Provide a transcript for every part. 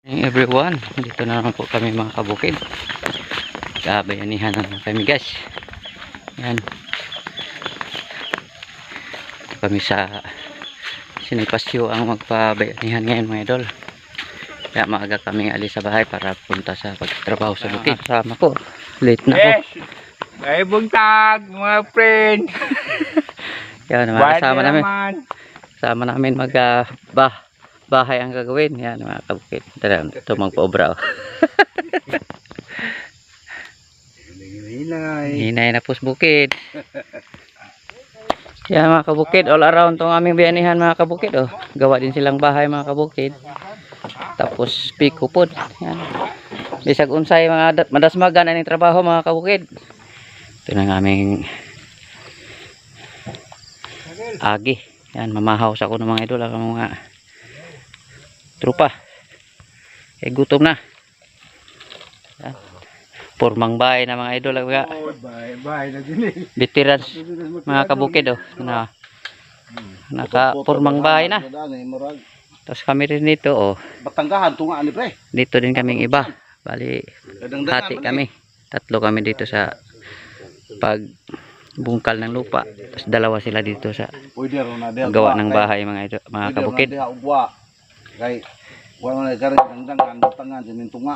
Hey everyone, dito na naman po kami mga kabukid. Kabayanihan na naman kami guys. Yan. Dito kami sa Sinipasyo ang magpabayanihan ngayon mga idol. Kaya maaga kami alis sa bahay para punta sa pagtrabaho sa bukid. Sama ko, late na ako. Ay buntag mga friend. Yan, kasama namin. Kasama namin bahay ang gagawin. Yan mga kabukid. Ito magpa-obra. Hinay na po sa bukid. Yan mga kabukid. All around itong aming bayanihan mga kabukid. Oh. Gawa din silang bahay mga kabukid. Tapos piko po. Yan. Bisag unsay mga madasmagan ang trabaho mga kabukid. Ito na aming agi. Yan, mamahaw sa ako ng mga idol. Ang mga trupa. Gutom na. Yan. Purmang bahay na mga idol. Bahay na din eh. Veterans mga kabukid. Oh. Naka-purmang bahay na. Tapos kami rin dito. Oh. Batanggahan tunga ani pre. Dito din kaming iba. Bali, hati kami. Tatlo kami dito sa pagbungkal ng lupa. Tapos dalawa sila dito sa gawa ng bahay mga kabukid. Kay wala na garing dangdang tangan sa tunga.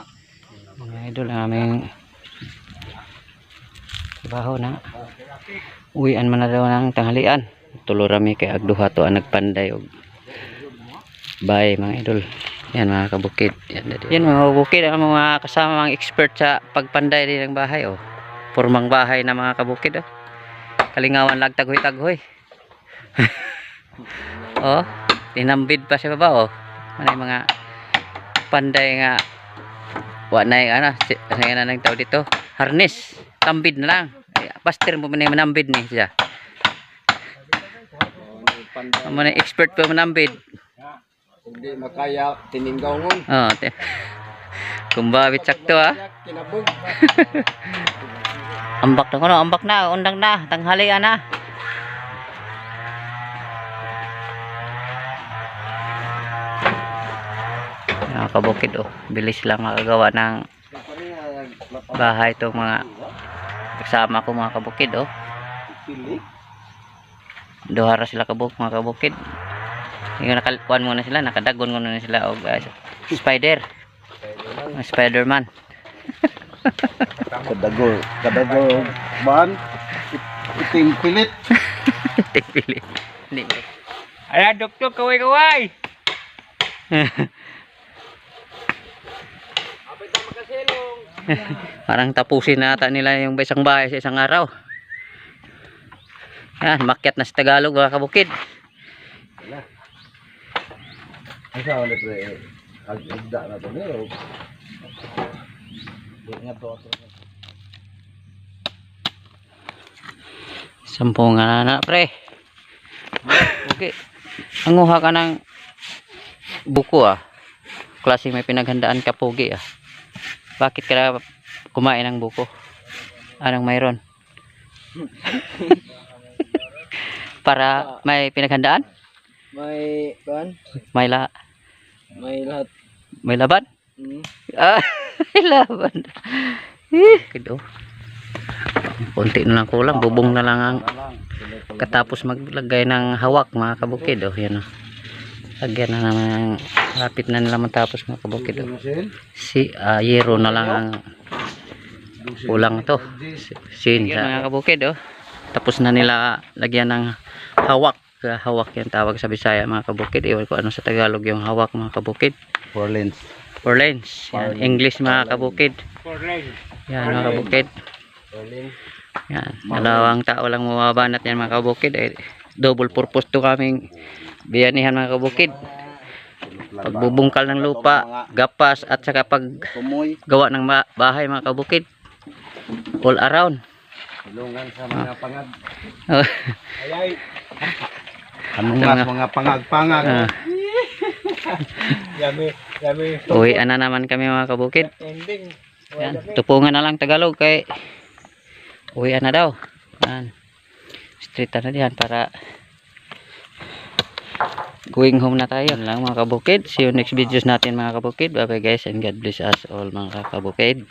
Mga idol ang aming trabaho na. Uwian man na daw ng tanghalian. Tulo rami kay agduha to ang nagpanday og bahay mga idol. Yan mga kabukid. Yan mga kabukid ang mga kasama mga expert sa pagpanday din ng bahay. Oh. Purmang bahay na mga kabukid. Oh. Kalingawan lag taghoy-taghoy. Oh, tinambid pa siya baba. Oh. Ano yung mga panday nga wanay ano nang tao dito harness tambid na lang pastor mo man manambid ni siya mo na expert pa manambid Hindi makaya tininggawngon. oh kumbabit sakto ha ambak na undang na tanghalian na. Kabukid oh, bilis lang makagawa ng bahay itong mga kasama ko mga kabukid oh. Duhara sila mga kabukid. Yung nakalikuan muna sila, nakadagon muna sila og Spider-Man. Kadagol ban iting pilit. Iting pilit. Ala doktor kaway-kaway. Parang tapusin na ata nila yung isang bahay sa isang araw. Yan, makyat na sa Tagalog mga kabukid. Asa ulit pre agda na to nero. Sampungan na pre. Okay. Anguha ka ng buko ah. Klase may pinaghandaan ka pogi ah. Bakit ka kumain ng buko? Anong mayroon? Para may pinaghandaan? May ban? May lahat. May laban? Ah, may laban. Kido. Konti na lang kulang, bubong na lang ang katapos maglagay ng hawak mga kabukid oh, yan oh. Lagyan na naman lapit na nila matapos mga kabukid oh. Yero na lang ang kulang to. Sin mga kabukid oh. Tapos na nila lagyan ng hawak. Hawak yan tawag sa Bisaya mga kabukid. Iwan ko ano sa Tagalog yung hawak mga kabukid. Four lanes. Yan, English mga kabukid. Yan mga kabukid. Yan, dalawang tao lang mababanat yan mga kabukid. Double purpose to kaming bayanihan mga kabukid. Pagbubungkal ng lupa, gapas at saka paggawa ng bahay mga kabukid. All around. Tulungan sa mga pangag. Ayay. Mga pangag-pangag. Yami. Uwian na naman kami mga kabukid. Yan, tupungan na lang Tagalog kay uwian na daw. Yan. Street na diyan para going home na tayo. Yan lang mga kabukid. See you next videos natin mga kabukid. Bye bye guys and God bless us all mga kabukid.